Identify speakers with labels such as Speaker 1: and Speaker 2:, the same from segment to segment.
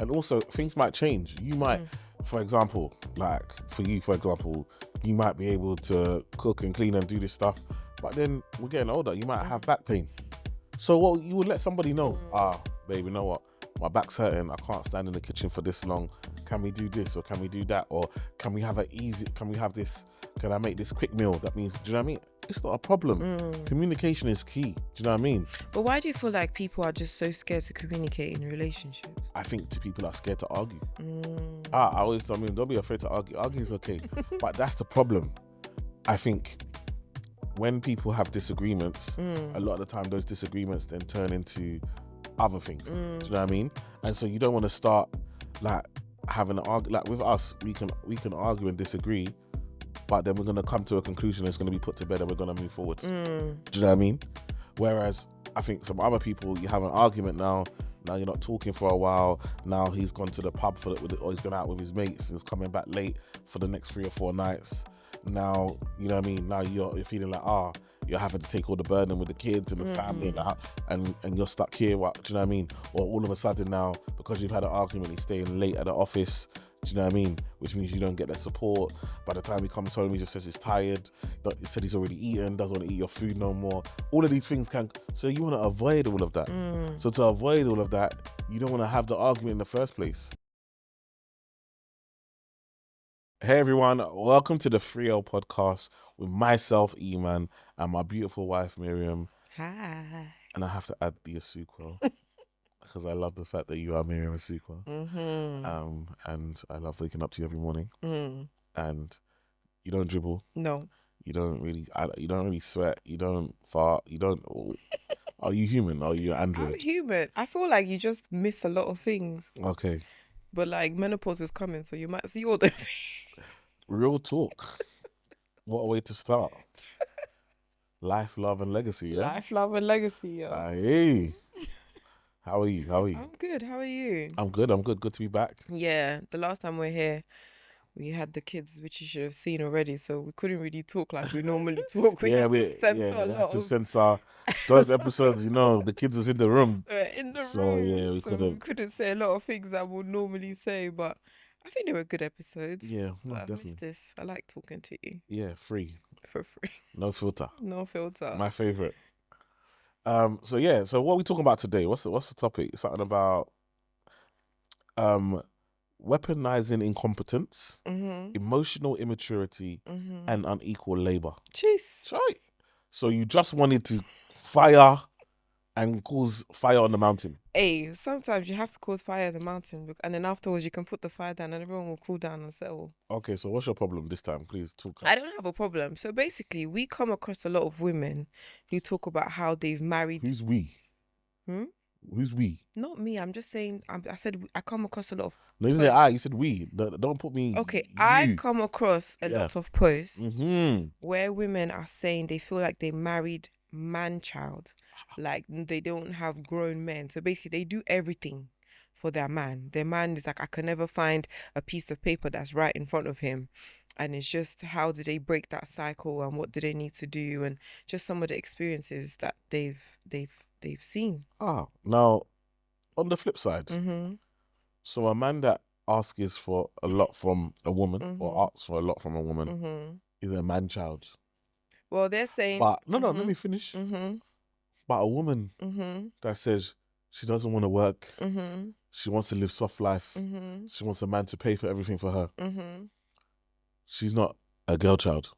Speaker 1: And also, things might change. You might, for example, you might be able to cook and clean and do this stuff, but then we're getting older. You might have back pain. So you would let somebody know, babe, you know what? My back's hurting. I can't stand in the kitchen for this long. Can we do this or can we do that? Or can we have this? Can I make this quick meal? That means, do you know what I mean? It's not a problem. Communication is key. Do you know what I mean?
Speaker 2: But why do you feel like people are just so scared to communicate in relationships?
Speaker 1: I think people are scared to argue. I always tell me, don't be afraid to argue. Arguing is okay. But that's the problem. I think when people have disagreements, a lot of the time those disagreements then turn into other things. Do you know what I mean? And so you don't want to start like having an argument. Like with us, we can argue and disagree, but then we're going to come to a conclusion that's going to be put to bed and we're going to move forward. Do you know what I mean? Whereas I think some other people, you have an argument now you're not talking for a while, now he's gone to the pub or he's gone out with his mates and is coming back late for the next 3 or 4 nights. Now, you know what I mean? Now you're feeling like, you're having to take all the burden with the kids and the family and you're stuck here. Do you know what I mean? Or all of a sudden now, because you've had an argument, he's staying late at the office. Do you know what I mean? Which means you don't get the support. By the time he comes home, he just says he's tired. He said he's already eaten, doesn't want to eat your food no more. All of these things so you want to avoid all of that. So to avoid all of that, you don't want to have the argument in the first place. Hey everyone, welcome to the 3L podcast with myself, Eman, and my beautiful wife, Miriam.
Speaker 2: Hi.
Speaker 1: And I have to add the Asukwa because I love the fact that you are Miriam Asukwa. And I love waking up to you every morning. And you don't dribble.
Speaker 2: No.
Speaker 1: You don't really sweat. You don't fart. You don't. Are you human? Are you an android?
Speaker 2: I'm human. I feel like you just miss a lot of things.
Speaker 1: Okay.
Speaker 2: But like menopause is coming, so you might see all the
Speaker 1: Real talk. What a way to start. Life, love, and legacy. Yeah.
Speaker 2: Life, love, and legacy. Yo.
Speaker 1: Hey. How are you?
Speaker 2: I'm good. How are you?
Speaker 1: I'm good. Good to be back.
Speaker 2: Yeah. The last time we were here, we had the kids, which you should have seen already, so we couldn't really talk like we normally talk. We had to
Speaker 1: censor those episodes. You know, the kids was in the room.
Speaker 2: We couldn't say a lot of things I would normally say, but I think they were good episodes.
Speaker 1: Yeah,
Speaker 2: but
Speaker 1: definitely.
Speaker 2: I missed this. I like talking to you.
Speaker 1: Yeah, free.
Speaker 2: For free.
Speaker 1: No filter.
Speaker 2: No filter.
Speaker 1: My favorite. So what are we talking about today? What's the topic? Something about weaponizing incompetence, emotional immaturity, and unequal labor.
Speaker 2: Jeez.
Speaker 1: Right. So you just wanted to fire and cause fire on the mountain.
Speaker 2: Hey, sometimes you have to cause fire on the mountain, and then afterwards you can put the fire down and everyone will cool down and settle.
Speaker 1: Okay, so what's your problem this time? Please talk.
Speaker 2: I don't have a problem. So basically, we come across a lot of women who talk about how they've married.
Speaker 1: Who's we? Who's we?
Speaker 2: Not me. I'm just saying. I said I come across a lot of.
Speaker 1: No, you said I. You said we. Don't put me.
Speaker 2: Okay,
Speaker 1: you.
Speaker 2: I come across a lot of posts where women are saying they feel like they married man-child, like they don't have grown men. So basically, they do everything for their man. Their man is like, I can never find a piece of paper that's right in front of him. And it's just, how do they break that cycle and what do they need to do, and just some of the experiences that they've seen.
Speaker 1: Now, on the flip side, so a man that asks for a lot from a woman or asks for a lot from a woman is a man-child.
Speaker 2: Well, they're saying...
Speaker 1: But, no, let me finish. But a woman that says she doesn't want to work, she wants to live soft life, she wants a man to pay for everything for her, she's not a girl child.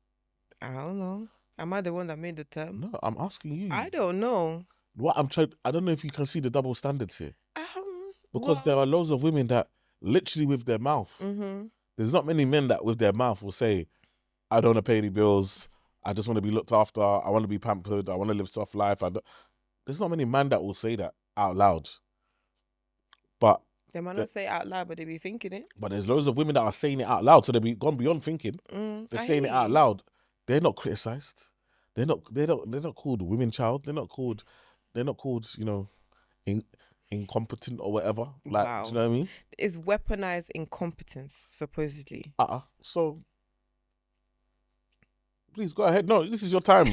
Speaker 2: I don't know. Am I the one that made the term?
Speaker 1: No, I'm asking you.
Speaker 2: I don't know.
Speaker 1: I don't know if you can see the double standards here. Because there are loads of women that literally with their mouth, there's not many men that with their mouth will say, I don't want to pay any bills, I just want to be looked after, I want to be pampered, I want to live soft life. There's not many men that will say that out loud. But
Speaker 2: they might not say it out loud, but they be thinking it.
Speaker 1: But there's loads of women that are saying it out loud, so they've gone beyond thinking. They're saying it out loud. They're not criticised. They're not called women child. They're not called, incompetent or whatever. Like,
Speaker 2: wow.
Speaker 1: Do you know what I mean?
Speaker 2: It's weaponized incompetence, supposedly.
Speaker 1: So please go ahead. No, this is your time.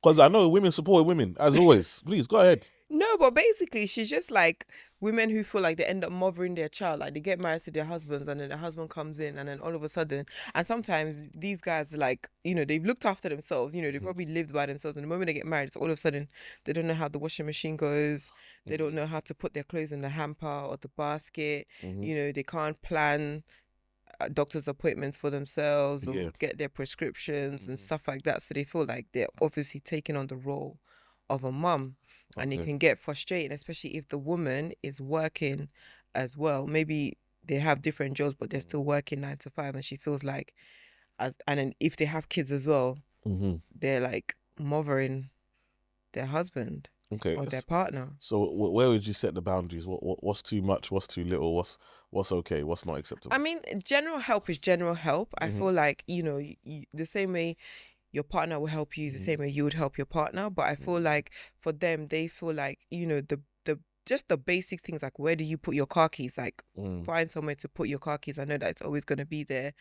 Speaker 1: Because I know women support women, as always. Please, go ahead.
Speaker 2: No, but basically, she's just like women who feel like they end up mothering their child. Like they get married to their husbands, and then the husband comes in, and then all of a sudden, and sometimes these guys, like, they've looked after themselves. They probably lived by themselves. And the moment they get married, so all of a sudden, they don't know how the washing machine goes. They don't know how to put their clothes in the hamper or the basket. They can't plan doctor's appointments for themselves or get their prescriptions and stuff like that. So they feel like they're obviously taking on the role of a mum. And it can get frustrating, especially if the woman is working as well. Maybe they have different jobs, but they're still working 9 to 5, and she feels like, and then if they have kids as well, they're like mothering their husband or their partner.
Speaker 1: So where would you set the boundaries? What's too much? What's too little? What's okay? What's not acceptable?
Speaker 2: I mean, general help is general help. I feel like the same way your partner will help you the same way you would help your partner. But I feel like for them, they feel like, the just the basic things, like where do you put your car keys? Like find somewhere to put your car keys. I know that it's always going to be there,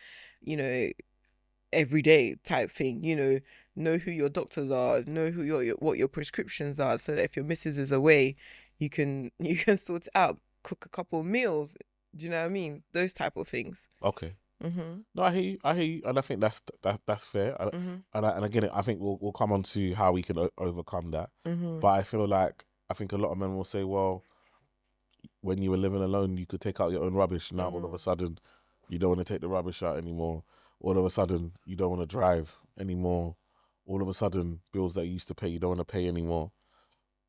Speaker 2: every day type thing. Know who your doctors are, know who what your prescriptions are, so that if your missus is away, you can sort it out, cook a couple of meals. Do you know what I mean? Those type of things.
Speaker 1: Okay. No, I hear you, and I think that's fair. And again, I think we'll come on to how we can overcome that. But I think a lot of men will say, well, when you were living alone, you could take out your own rubbish. Now all of a sudden, you don't want to take the rubbish out anymore. All of a sudden, you don't want to drive anymore. All of a sudden, bills that you used to pay, you don't want to pay anymore.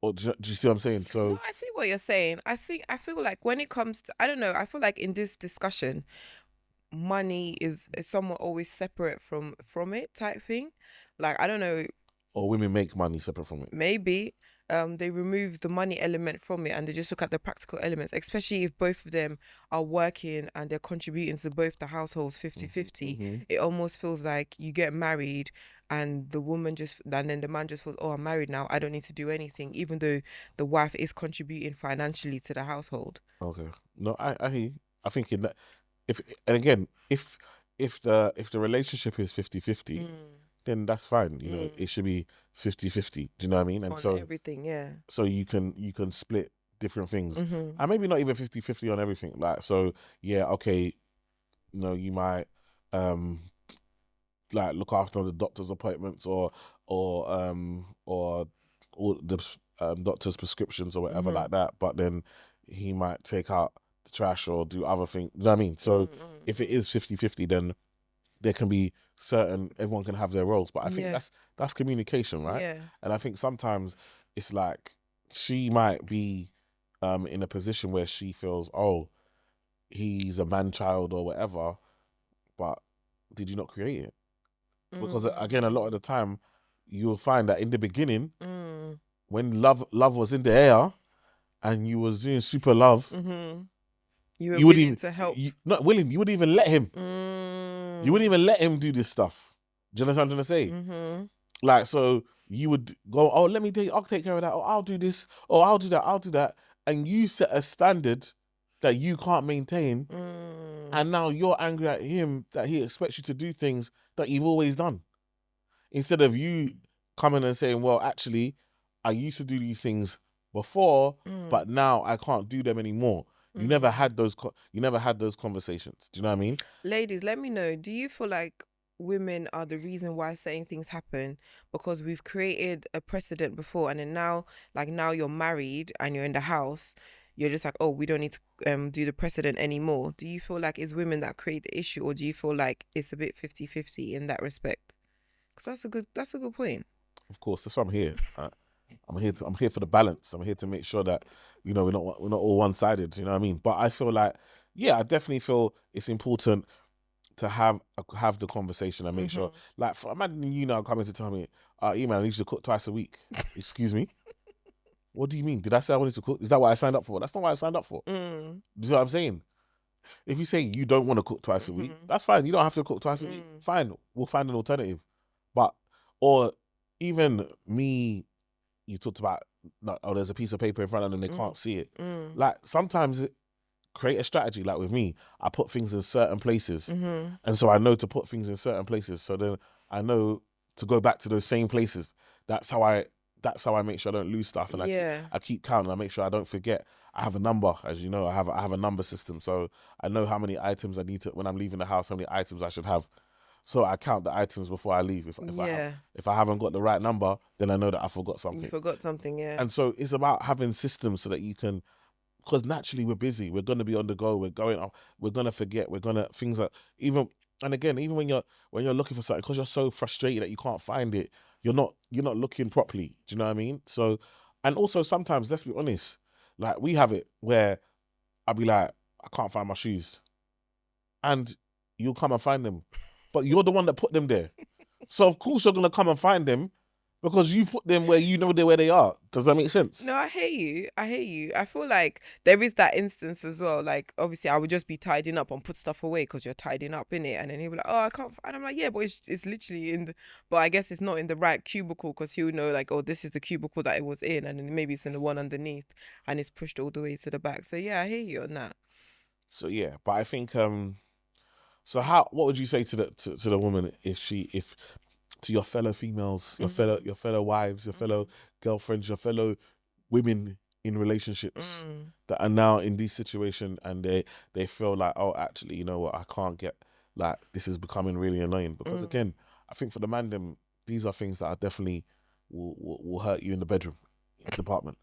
Speaker 1: Or do you see what I'm saying? So
Speaker 2: no, I see what you're saying. I feel like when it comes to, I don't know, I feel like in this discussion, money is somewhat always separate from it type thing. Like, I don't know.
Speaker 1: Or women make money separate from it.
Speaker 2: Maybe they remove the money element from it and they just look at the practical elements, especially if both of them are working and they're contributing to both the households 50-50. It almost feels like you get married and then the man just feels, oh, I'm married now, I don't need to do anything, even though the wife is contributing financially to the household.
Speaker 1: Okay. No, I hear you. I think if the relationship is 50-50, then that's fine. It should be 50-50. Do you know what I mean? And
Speaker 2: on everything, yeah.
Speaker 1: So you can split different things, and maybe not even 50-50 on everything. Like, so yeah, okay, you might like look after the doctor's appointments or all the doctor's prescriptions or whatever like that. But then he might take out the trash or do other things. You know what I mean? So if it is 50-50, then there can be everyone can have their roles. But I think that's communication, right?
Speaker 2: Yeah.
Speaker 1: And I think sometimes it's like she might be in a position where she feels, oh, he's a man child or whatever, but did you not create it? Because again, a lot of the time you'll find that in the beginning, when love was in the air and you was doing super love,
Speaker 2: you were willing to help.
Speaker 1: Not willing, you wouldn't even let him. You wouldn't even let him do this stuff. Do you understand what I'm trying to say? Like, so you would go, oh, I'll take care of that, or I'll do this, or I'll do that. And you set a standard that you can't maintain. And now you're angry at him that he expects you to do things that you've always done. Instead of you coming and saying, well, actually, I used to do these things before, but now I can't do them anymore. You never had those conversations. Do you know what I mean?
Speaker 2: Ladies, let me know. Do you feel like women are the reason why certain things happen because we've created a precedent before, and then now you're married and you're in the house, you're just like, oh, we don't need to do the precedent anymore? Do you feel like it's women that create the issue, or do you feel like it's a bit 50-50 in that respect? Because that's a good point.
Speaker 1: Of course, that's why I'm here. I'm here for the balance. I'm here to make sure that we're not all one-sided. You know what I mean? But I feel like, I definitely feel it's important to have the conversation and make sure. Like, imagine you now coming to tell me, man, I need you to cook twice a week. Excuse me. What do you mean? Did I say I wanted to cook? Is that what I signed up for? That's not what I signed up for. Do you know what I'm saying? If you say you don't want to cook twice a week, that's fine. You don't have to cook twice a week. Fine. We'll find an alternative. Or even me, you talked about, there's a piece of paper in front of them and they can't see it. Like, sometimes create a strategy. Like with me, I put things in certain places. And so I know to put things in certain places. So then I know to go back to those same places. That's how I that's how I make sure I don't lose stuff, and I keep counting. I make sure I don't forget. I have a number, as you know. I have a number system, so I know how many items I need to when I'm leaving the house. How many items I should have. So I count the items before I leave. If I haven't got the right number, then I know that I forgot something.
Speaker 2: You forgot something, yeah.
Speaker 1: And so it's about having systems so that you can, because naturally we're busy. We're going to be on the go. We're going off. We're going to forget. We're going to things that even. And again, even when you're looking for something, because you're so frustrated that you can't find it, you're not looking properly. Do you know what I mean? So, and also sometimes, let's be honest, like we have it where I'll be like, I can't find my shoes, and you'll come and find them, but you're the one that put them there, so of course you're gonna come and find them because you put them where you know where they are. Does that make sense?
Speaker 2: No, I hear you. I feel like there is that instance as well. Like, obviously, I would just be tidying up and put stuff away because you're tidying up in it. And then he'll be like, oh, I can't. And I'm like, yeah, but it's literally in the, but I guess it's not in the right cubicle because he'll know, like, oh, this is the cubicle that it was in. And then maybe it's in the one underneath and it's pushed all the way to the back. So, yeah, I hear you on that.
Speaker 1: So, yeah, but I think, so what would you say to the woman if to your fellow females, your fellow wives, your fellow girlfriends, your fellow women in relationships that are now in this situation and they feel like, oh, actually, you know what, I can't get, like, this is becoming really annoying. Because again, I think for the man, them, these are things that are definitely will hurt you in the bedroom department.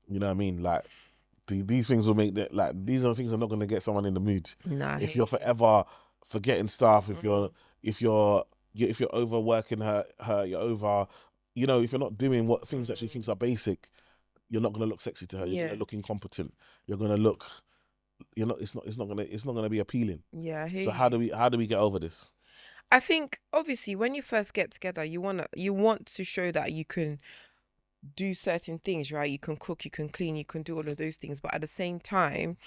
Speaker 1: You know what I mean? Like, these things will make that, like, these are things that are not going to get someone in the mood.
Speaker 2: Nah,
Speaker 1: if you're forever forgetting stuff, if you're overworking her, you're over, you know, if you're not doing what things that she thinks are basic, you're not going to look sexy to her. You're going to look incompetent. You're going to look, it's not going to be appealing.
Speaker 2: Yeah, I hear
Speaker 1: so
Speaker 2: you.
Speaker 1: how do we get over this?
Speaker 2: I think obviously when you first get together, you want to show that you can do certain things, right? You can cook, you can clean, you can do all of those things, but at the same time,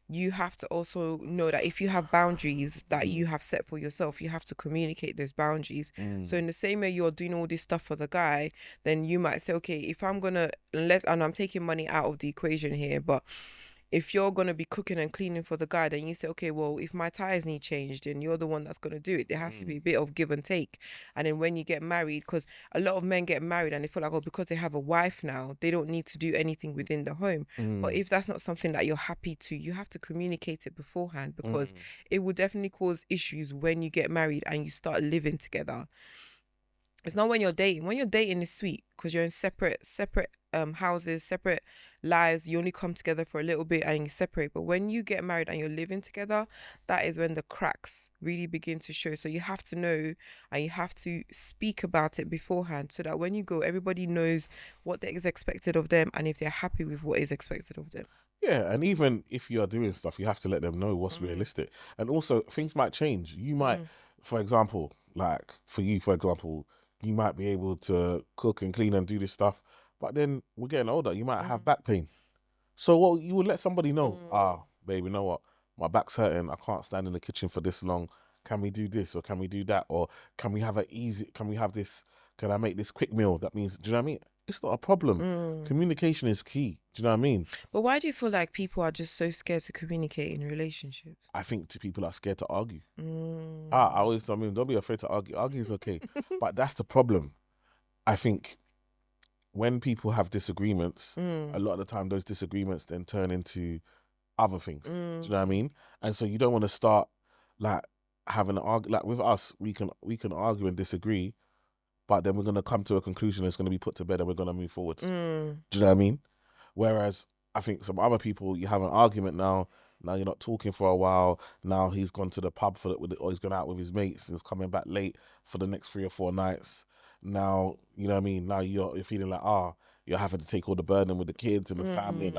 Speaker 2: you have to also know that if you have boundaries that you have set for yourself, you have to communicate those boundaries. So in the same way you're doing all this stuff for the guy, then you might say, okay, if I'm gonna and I'm taking money out of the equation here, but if you're going to be cooking and cleaning for the guy, then you say, okay, well, if my tires need changed and you're the one that's going to do it, there has to be a bit of give and take. And then when you get married, because a lot of men get married and they feel like, oh, because they have a wife now, they don't need to do anything within the home. But if that's not something that you're happy to, you have to communicate it beforehand, because it will definitely cause issues when you get married and you start living together. It's not when you're dating. When you're dating, it's sweet because you're in separate houses, separate lives. You only come together for a little bit and you separate. But when you get married and you're living together, that is when the cracks really begin to show. So you have to know and you have to speak about it beforehand so that when you go, everybody knows what is expected of them and if they're happy with what is expected of them.
Speaker 1: Yeah, and even if you are doing stuff, you have to let them know what's realistic. And also, things might change. You might, for example, like for you, you might be able to cook and clean and do this stuff, but then we're getting older. You might have back pain. So you would let somebody know, babe, you know what? My back's hurting. I can't stand in the kitchen for this long. Can we do this or can we do that? Or can we have this? Can I make this quick meal? That means, do you know what I mean? It's not a problem. Communication is key. Do you know what I mean?
Speaker 2: But why do you feel like people are just so scared to communicate in relationships?
Speaker 1: I think people are scared to argue. I always tell them, don't be afraid to argue. Argue is okay. But that's the problem. I think when people have disagreements, a lot of the time those disagreements then turn into other things. Do you know what I mean? And so you don't want to start like having an argue. Like with us, we can argue and disagree, but then we're going to come to a conclusion that's going to be put to bed and we're going to move forward. Do you know what I mean? Whereas I think some other people, you have an argument now you're not talking for a while, now he's gone to the pub or he's gone out with his mates and he's coming back late for the next 3 or 4 nights. Now, you know what I mean? Now you're feeling like, you're having to take all the burden with the kids and the family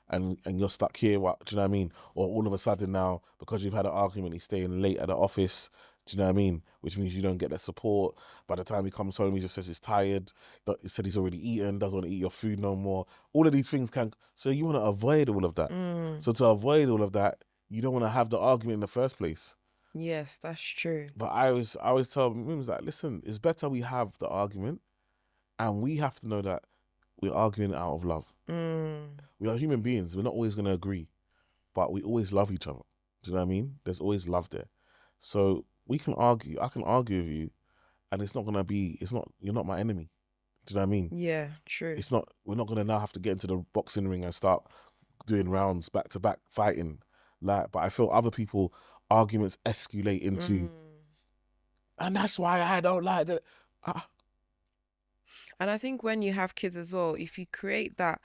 Speaker 1: and you're stuck here. Do you know what I mean? Or all of a sudden now, because you've had an argument, he's staying late at the office. Do you know what I mean? Which means you don't get that support. By the time he comes home, he just says he's tired. He said he's already eaten, doesn't want to eat your food no more. All of these things so you want to avoid all of that. So to avoid all of that, you don't want to have the argument in the first place.
Speaker 2: Yes, that's true.
Speaker 1: But I always tell women, like, listen, it's better we have the argument and we have to know that we're arguing out of love. We are human beings. We're not always going to agree, but we always love each other. Do you know what I mean? There's always love there. So we can argue. I can argue with you and it's not going to be, you're not my enemy. Do you know what I mean?
Speaker 2: Yeah, true.
Speaker 1: It's not. We're not gonna now have to get into the boxing ring and start doing rounds back to back fighting. Like, but I feel other people arguments escalate into, and that's why I don't like that.
Speaker 2: And I think when you have kids as well, if you create that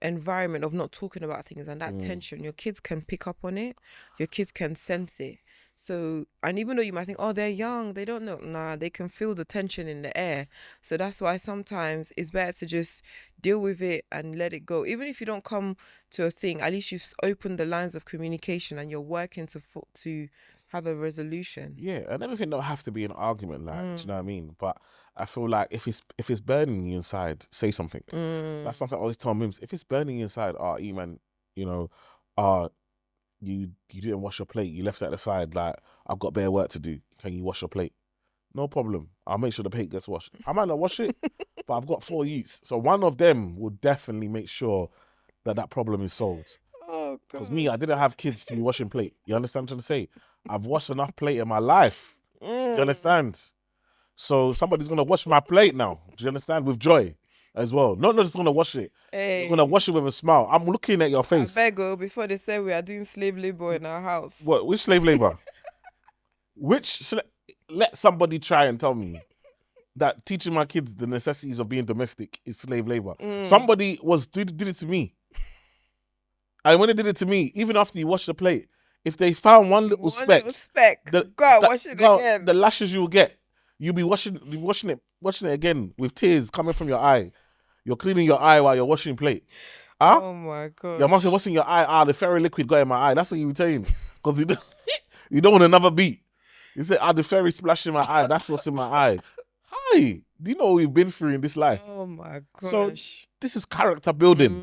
Speaker 2: environment of not talking about things and that tension, your kids can pick up on it. Your kids can sense it. So, and even though you might think, oh, they're young, they don't know. Nah, they can feel the tension in the air. So that's why sometimes it's better to just deal with it and let it go. Even if you don't come to a thing, at least you've opened the lines of communication and you're working to have a resolution.
Speaker 1: Yeah, and everything don't have to be an argument, like, do you know what I mean? But I feel like if it's burning you inside, say something. That's something I always tell Mims. If it's burning you inside, man, you know, you didn't wash your plate, you left it at the side, like, I've got bare work to do. Can you wash your plate? No problem. I'll make sure the plate gets washed. I might not wash it, but I've got 4 youths. So one of them will definitely make sure that problem is solved.
Speaker 2: Oh, God.
Speaker 1: Because me, I didn't have kids to be washing plate. You understand what I'm trying to say? I've washed enough plate in my life. Do you understand? So somebody's going to wash my plate now. Do you understand? With joy as well. Not just going to wash it.
Speaker 2: Hey.
Speaker 1: You're going to wash it with a smile. I'm looking at your face.
Speaker 2: I beg, before they say we are doing slave labor in our house.
Speaker 1: What? Which slave labor? Let somebody try and tell me that teaching my kids the necessities of being domestic is slave labor. Somebody did it to me. And when they did it to me, even after you wash the plate, if they found one little speck,
Speaker 2: go out, wash it again.
Speaker 1: The lashes you will get, you'll be washing it again with tears coming from your eye. You're cleaning your eye while you're washing plate. Huh?
Speaker 2: Oh my God.
Speaker 1: Your mom said, what's in your eye? The fairy liquid got in my eye. That's what you were saying. Because you don't want another beat. You said, the fairy splash in my eye. That's what's in my eye. Hi. Do you know what we've been through in this life?
Speaker 2: Oh my gosh.
Speaker 1: So this is character building.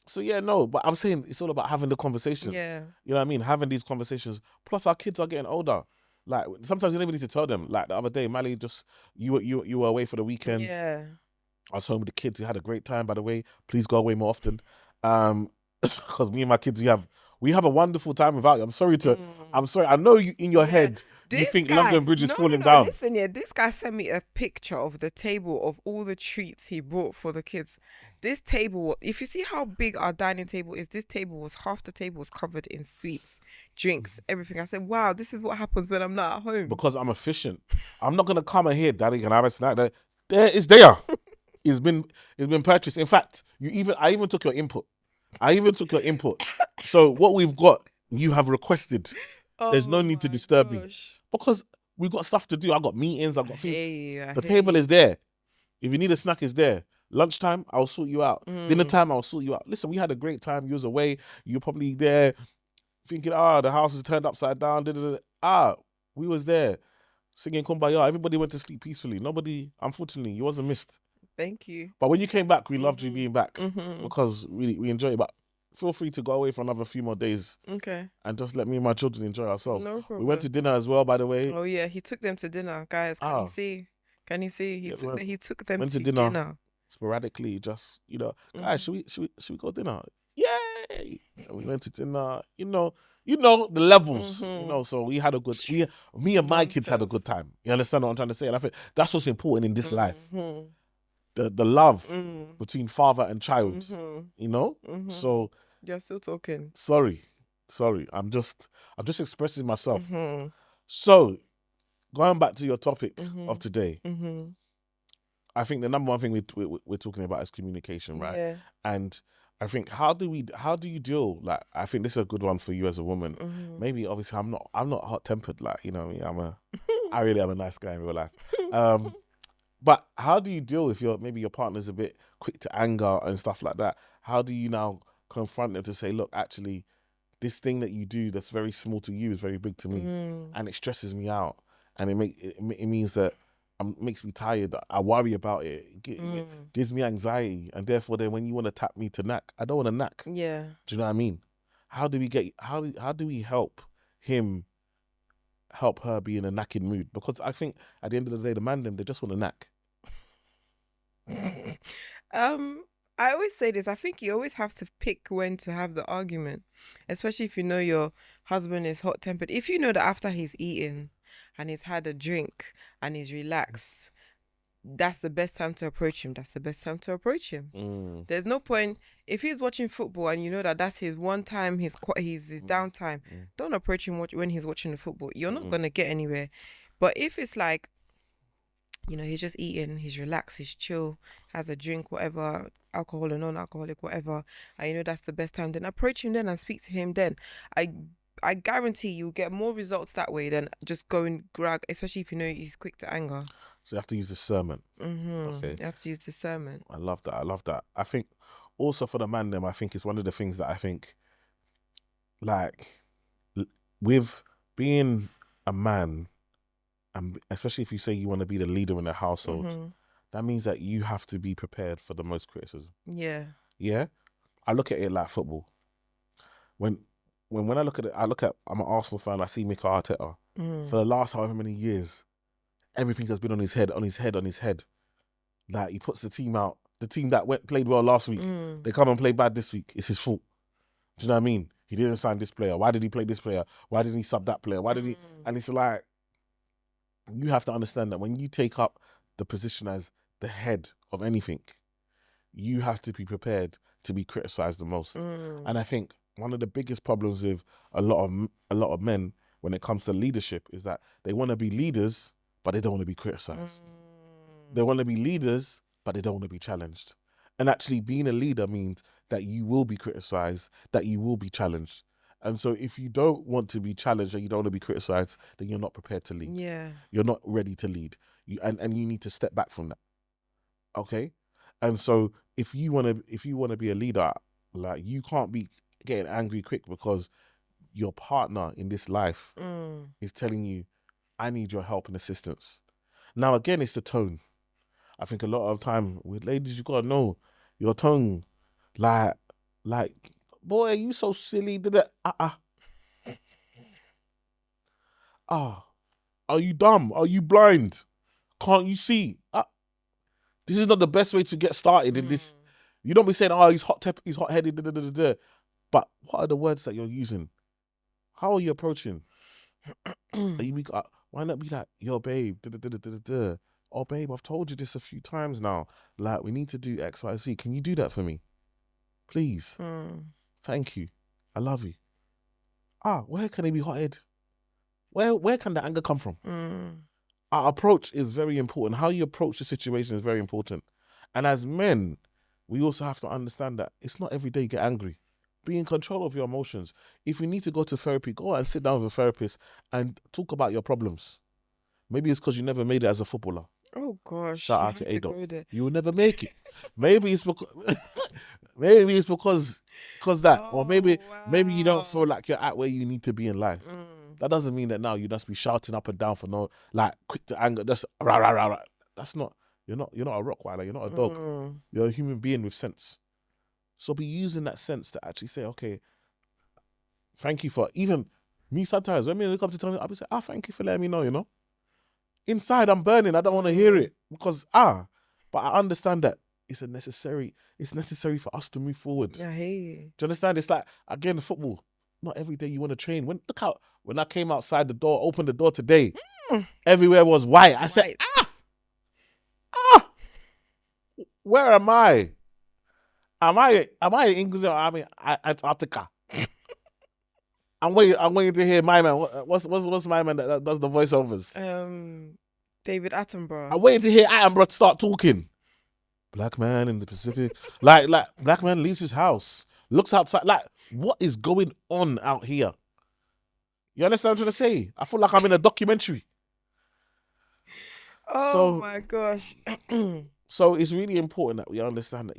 Speaker 1: So yeah, no, but I'm saying it's all about having the conversation.
Speaker 2: Yeah.
Speaker 1: You know what I mean? Having these conversations. Plus our kids are getting older. Like sometimes you don't even need to tell them. Like the other day, Mally you were away for the weekend.
Speaker 2: Yeah.
Speaker 1: I was home with the kids. We had a great time, by the way. Please go away more often. Because me and my kids, we have a wonderful time without you. I'm sorry. I know you in your head. You think London Bridge is falling down.
Speaker 2: Listen, this guy sent me a picture of the table of all the treats he brought for the kids. This table, if you see how big our dining table is, half the table was covered in sweets, drinks, everything. I said, wow, this is what happens when I'm not at home.
Speaker 1: Because I'm efficient. I'm not going to come in here, Daddy, can I have a snack? There. It's been purchased. In fact, I even took your input. So what we've got, you have requested. There's no need to disturb me. Because we've got stuff to do. I've got meetings, I've got things. The table is there. If you need a snack, it's there. Lunchtime, I'll sort you out. Dinner time, I'll sort you out. Listen, we had a great time. You was away. You're probably there thinking, the house is turned upside down. We was there singing Kumbaya. Everybody went to sleep peacefully. Nobody, unfortunately, you wasn't missed.
Speaker 2: Thank you.
Speaker 1: But when you came back, we loved you being back because we enjoyed it. But feel free to go away for another few more days.
Speaker 2: Okay.
Speaker 1: And just let me and my children enjoy ourselves.
Speaker 2: No problem.
Speaker 1: We went to dinner as well, by the way.
Speaker 2: Oh yeah, he took them to dinner, guys. Can you see? He took them to dinner.
Speaker 1: Sporadically, just guys, should we go dinner? Yay! And we went to dinner. You know the levels. So we had a good. Me and my kids had a good time. You understand what I'm trying to say? And I think that's what's important in this life. The love between father and child. So
Speaker 2: you're still talking.
Speaker 1: Sorry. I'm just expressing myself. So going back to your topic of today. I think the number one thing we're talking about is communication, right?
Speaker 2: Yeah.
Speaker 1: And I think how do you deal? Like, I think this is a good one for you as a woman. Maybe obviously I'm not hot tempered, like, I really am a nice guy in real life. But how do you deal if maybe your partner's a bit quick to anger and stuff like that? How do you now confront them to say, look, actually, this thing that you do that's very small to you is very big to me, and it stresses me out, and it means that makes me tired. I worry about it. It gives me anxiety, and therefore, then when you want to tap me to knack, I don't want to knack.
Speaker 2: Yeah.
Speaker 1: Do you know what I mean? How do we help him? Help her be in a knacking mood? Because I think at the end of the day, the man them, they just want to knack.
Speaker 2: I always say this. I think you always have to pick when to have the argument, especially if you know your husband is hot tempered. If you know that after he's eaten and he's had a drink and he's relaxed, that's the best time to approach him. That's the best time to approach him. There's no point if he's watching football and you know that that's his one time, his downtime. Don't approach him when he's watching the football. You're not gonna get anywhere. But if it's like, you know, he's just eating, he's relaxed, he's chill, has a drink, whatever, alcohol or non-alcoholic, whatever, and you know that's the best time, then approach him then and speak to him then. I guarantee you'll get more results that way than just going grab, especially if you know he's quick to anger.
Speaker 1: So you have to use discernment.
Speaker 2: Okay. You have to use discernment.
Speaker 1: I love that. I think also for the man them, I think it's one of the things that I think, like, with being a man, and especially if you say you want to be the leader in the household, that means that you have to be prepared for the most criticism. Yeah. I look at it like football. When I look at it, I'm an Arsenal fan. I see Mikel Arteta for the last however many years, everything has been on his head. Like, he puts the team out. The team that played well last week, they come and play bad this week. It's his fault. Do you know what I mean? He didn't sign this player. Why did he play this player? Why didn't he sub that player? Why did he? And it's like, you have to understand that when you take up the position as the head of anything, you have to be prepared to be criticised the most. And I think one of the biggest problems with a lot of men when it comes to leadership is that they want to be leaders, but they don't want to be criticised. They want to be leaders, but they don't want to be challenged. And actually being a leader means that you will be criticised, that you will be challenged. And so if you don't want to be challenged and you don't want to be criticised, then you're not prepared to lead. Yeah. You're not ready to lead. And you need to step back from that. Okay? And so if you want to be a leader, like, you can't be getting angry quick because your partner in this life is telling you, I need your help and assistance. Now, again, it's the tone. I think a lot of time with ladies, you gotta know your tone. Like, boy, you so silly. Are you dumb? Are you blind? Can't you see? This is not the best way to get started in this. You don't be saying, he's hot-headed, But what are the words that you're using? How are you approaching? Why not be like, yo, babe, oh, babe, I've told you this a few times now. Like, we need to do X, Y, Z. Can you do that for me? Please. Thank you. I love you. Where can he be hot-headed? Where can the anger come from? Our approach is very important. How you approach the situation is very important. And as men, we also have to understand that it's not every day you get angry. Be in control of your emotions. If you need to go to therapy, go and sit down with a therapist and talk about your problems. Maybe it's because you never made it as a footballer.
Speaker 2: Oh gosh!
Speaker 1: Shout out to Ado. You will never make it. Maybe it's because that, or maybe you don't feel like you're at where you need to be in life. That doesn't mean that now you just be shouting up and down for no, like, quick to anger. Just rah, rah, rah, rah. That's not. You're not a Rottweiler. You're not a dog. You're a human being with sense. So be using that sense to actually say, okay, thank you for, even me sometimes when me come to tell me, I'll be saying, thank you for letting me know, you know. Inside I'm burning. I don't want to hear it because but I understand that it's necessary for us to move forward.
Speaker 2: Yeah, hey.
Speaker 1: Do you understand? It's like, again, football. Not every day you want to train. When I came outside the door, opened the door today, everywhere was white. I said, where am I? Am I in England or am I Antarctica? I'm waiting to hear my man. What's my man that does the voiceovers?
Speaker 2: David Attenborough.
Speaker 1: I'm waiting to hear Attenborough start talking. Black man in the Pacific, like black man leaves his house, looks outside. Like, what is going on out here? You understand what I'm trying to say? I feel like I'm in a documentary.
Speaker 2: Oh my gosh!
Speaker 1: So it's really important that we understand that,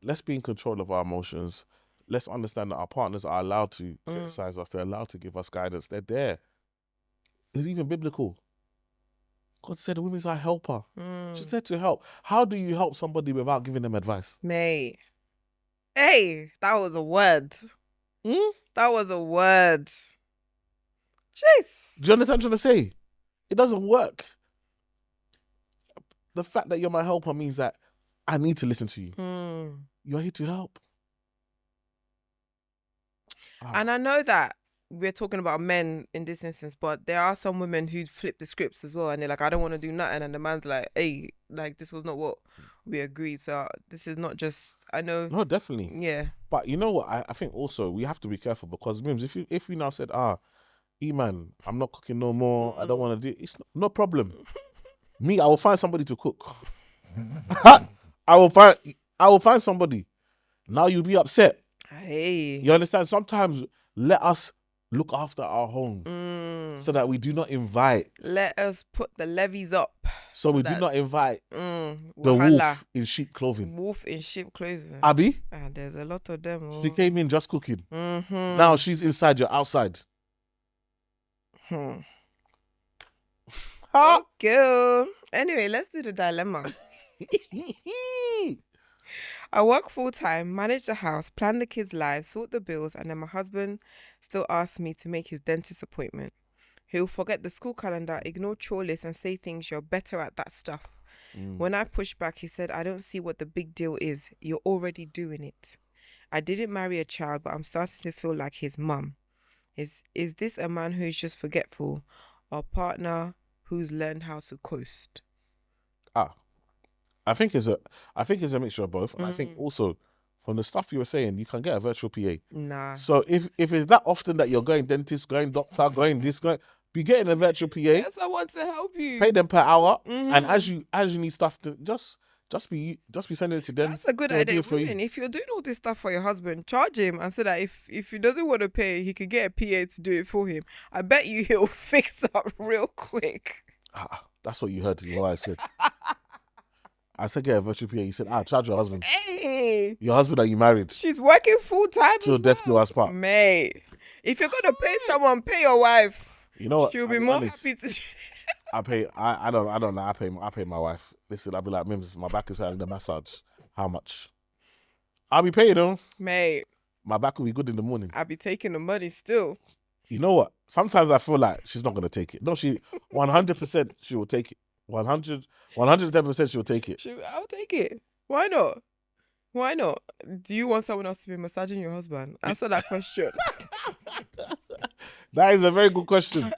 Speaker 1: let's be in control of our emotions. Let's understand that our partners are allowed to criticize us. They're allowed to give us guidance. They're there. It's even biblical. God said the women's our helper. She's there to help. How do you help somebody without giving them advice?
Speaker 2: Mate. Hey, that was a word. That was a word. Jeez.
Speaker 1: Do you understand what I'm trying to say? It doesn't work. The fact that you're my helper means that I need to listen to you. You're here to help.
Speaker 2: And I know that we're talking about men in this instance, but there are some women who flip the scripts as well, and they're like, I don't want to do nothing, and the man's like, hey, like this was not what we agreed. So this is not just, I know.
Speaker 1: No, definitely.
Speaker 2: Yeah.
Speaker 1: But you know what? I think also we have to be careful because Mims, if we now said, E-man, I'm not cooking no more. I don't want to do it. It's no problem. Me, I will find somebody to cook. I will find somebody. Now you'll be upset.
Speaker 2: Hey.
Speaker 1: You understand? Sometimes let us look after our home so that we do not invite.
Speaker 2: Let us put the levies up.
Speaker 1: So we do not invite the wolf in sheep clothing.
Speaker 2: Wolf in sheep clothing.
Speaker 1: Abby?
Speaker 2: There's a lot of them.
Speaker 1: She came in just cooking. Now she's inside, you're outside.
Speaker 2: Okay. Anyway, let's do the dilemma. I work full-time, manage the house, plan the kids' lives, sort the bills, and then my husband still asks me to make his dentist appointment. He'll forget the school calendar, ignore chore lists, and say things, you're better at that stuff. When I pushed back, he said, I don't see what the big deal is. You're already doing it. I didn't marry a child, but I'm starting to feel like his mum. Is this a man who's just forgetful, or a partner who's learned how to coast?
Speaker 1: I think it's a mixture of both. And I think also from the stuff you were saying, you can get a virtual PA.
Speaker 2: Nah.
Speaker 1: So if it's that often that you're going dentist, going doctor, going this, be getting a virtual PA.
Speaker 2: Yes, I want to help you.
Speaker 1: Pay them per hour, and as you need stuff to just be sending it to them.
Speaker 2: That's a good idea. Women, if you're doing all this stuff for your husband, charge him and say that if he doesn't want to pay, he can get a PA to do it for him. I bet you he'll fix up real quick.
Speaker 1: That's what you heard what I said. I said get a virtual PA. You said, charge your husband.
Speaker 2: Hey.
Speaker 1: Your husband that you married.
Speaker 2: She's working full time
Speaker 1: till death do us part.
Speaker 2: Mate, if you're going to pay someone, pay your wife.
Speaker 1: You know what?
Speaker 2: She'll be more happy to.
Speaker 1: I don't know. I pay my wife. Listen, I'll be like, Mims, my back is having the massage. How much? I'll be paying them.
Speaker 2: Mate.
Speaker 1: My back will be good in the morning.
Speaker 2: I'll be taking the money still.
Speaker 1: You know what? Sometimes I feel like she's not going to take it. No, she 100% she will take it. 110% she'll take it.
Speaker 2: I'll take it. Why not? Why not? Do you want someone else to be massaging your husband? Answer that question.
Speaker 1: That is a very good question.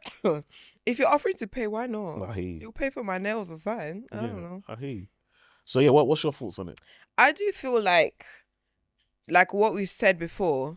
Speaker 2: If you're offering to pay, why not?
Speaker 1: I hear you.
Speaker 2: You'll pay for my nails or something. I don't know.
Speaker 1: I hear you. So yeah, what's your thoughts on it?
Speaker 2: I do feel like what we've said before,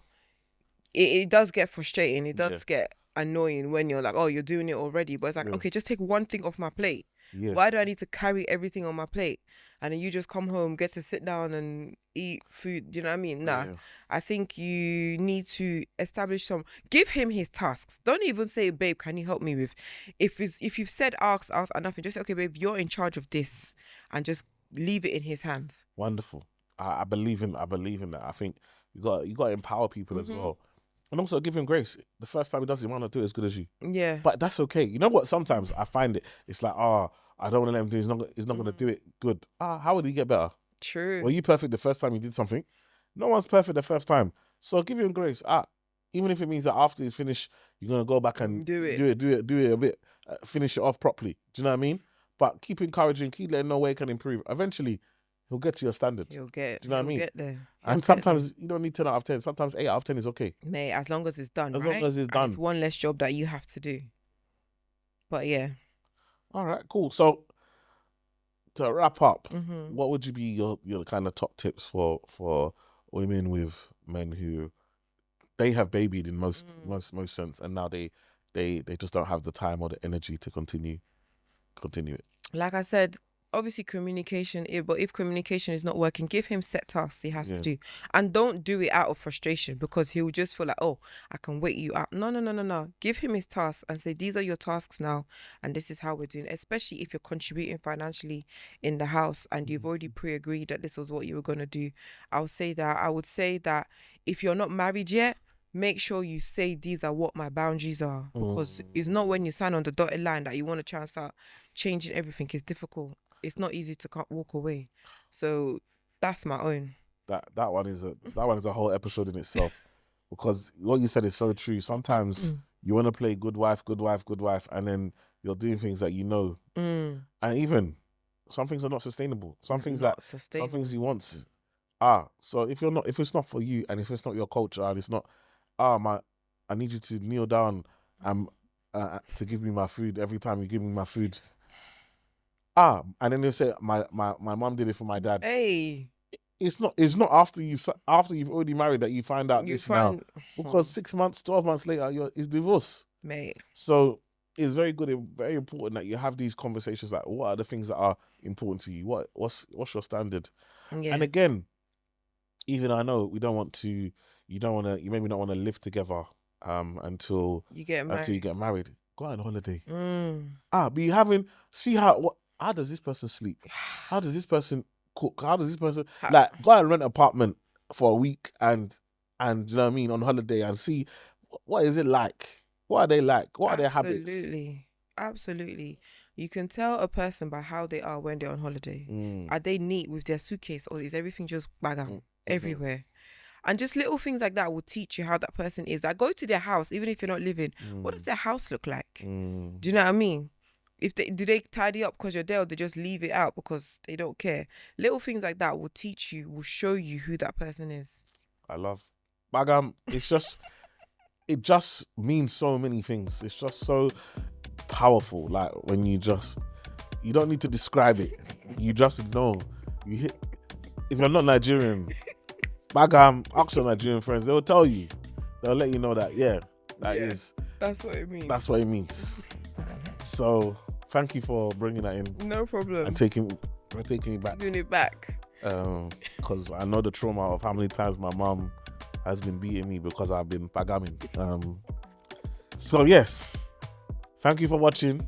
Speaker 2: it does get frustrating. It does get annoying when you're like, oh, you're doing it already. But it's like, okay, just take one thing off my plate. Yeah. Why do I need to carry everything on my plate? And then you just come home, get to sit down and eat food. Do you know what I mean? Nah. Yeah. I think you need to establish give him his tasks. Don't even say, babe, can you help me with, if you've said ask enough, and just say, okay, babe, you're in charge of this, and just leave it in his hands.
Speaker 1: Wonderful. I believe in that. I think you got to empower people as well. And also give him grace. The first time he does it, he might not do it as good as you. Yeah. But that's okay. You know what? Sometimes I find it's like, I don't want to let him do it. He's not going to do it good. How would he get better?
Speaker 2: True.
Speaker 1: Were you perfect the first time you did something? No one's perfect the first time. So give him grace. Even if it means that after he's finished, you're going to go back and do it a bit, finish it off properly. Do you know what I mean? But keep encouraging, keep letting him know where he can improve. Eventually, he'll get to your standard. Do you know what I mean?
Speaker 2: Get there.
Speaker 1: And sometimes you don't need 10 out of 10. Sometimes 8 out of 10 is okay.
Speaker 2: Mate, as long as it's done,
Speaker 1: As long as it's done.
Speaker 2: It's one less job that you have to do. But yeah.
Speaker 1: All right, cool. So to wrap up, what would you be your kind of top tips for women with men who they have babied in most sense, and now they just don't have the time or the energy to continue it? Like I
Speaker 2: said, obviously communication, but if communication is not working, give him set tasks he has to do, and don't do it out of frustration, because he'll just feel like, oh, I can wait you out. No. Give him his tasks and say, these are your tasks now, and this is how we're doing. Especially if you're contributing financially in the house and you've already pre-agreed that this was what you were going to do. I would say that if you're not married yet, make sure you say, these are what my boundaries are, because it's not when you sign on the dotted line that you want to try and start changing everything. It's difficult. It's not easy to walk away. So that's my own.
Speaker 1: That one is a whole episode in itself, because what you said is so true. Sometimes you want to play good wife, and then you're doing things that you know, and even some things are not sustainable. Some things he wants. So if it's not for you, and if it's not your culture, and it's not, I need you to kneel down to give me my food every time you give me my food. And then they'll say, my mom did it for my dad.
Speaker 2: Hey.
Speaker 1: It's not after you've already married that you find out now. Because 6 months, 12 months later, it's divorce.
Speaker 2: Mate.
Speaker 1: So it's very good and very important that you have these conversations like, what are the things that are important to you? What's your standard?
Speaker 2: Yeah.
Speaker 1: And again, even I know you maybe not want to live together until you get married. Go on holiday. See how does this person sleep? How does this person cook? How does this person go and rent an apartment for a week and you know what I mean, on holiday, and see what is it like? What are they like? What are their habits?
Speaker 2: Absolutely. You can tell a person by how they are when they're on holiday. Are they neat with their suitcase, or is everything just bag everywhere? And just little things like that will teach you how that person is. Like, go to their house, even if you're not living. What does their house look like? Do you know what I mean? Do they tidy up because you're there, or they just leave it out because they don't care? Little things like that will show you who that person is.
Speaker 1: I love Bagam. It's just it just means so many things. It's just so powerful. Like when you don't need to describe it. You just know. If you're not Nigerian, Bagam, ask your Nigerian friends. They'll tell you. They'll let you know that
Speaker 2: that's what it means.
Speaker 1: That's what it means. So thank you for bringing that in.
Speaker 2: No problem.
Speaker 1: And taking it back.
Speaker 2: Giving it back.
Speaker 1: Because I know the trauma of how many times my mom has been beating me because I've been bagaming. So yes, thank you for watching.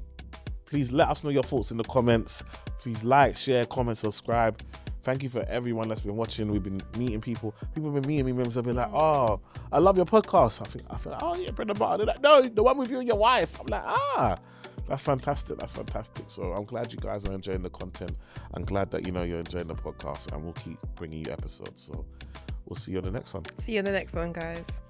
Speaker 1: Please let us know your thoughts in the comments. Please like, share, comment, subscribe. Thank you for everyone that's been watching. We've been meeting people. People have been meeting me. Members have been like, oh, I love your podcast. I feel like, oh yeah, bread and butter. They're like, no, the one with you and your wife. I'm like, that's fantastic. That's fantastic. So I'm glad you guys are enjoying the content. I'm glad that you're enjoying the podcast, and we'll keep bringing you episodes. So we'll see you on the next one.
Speaker 2: See you in the next one, guys.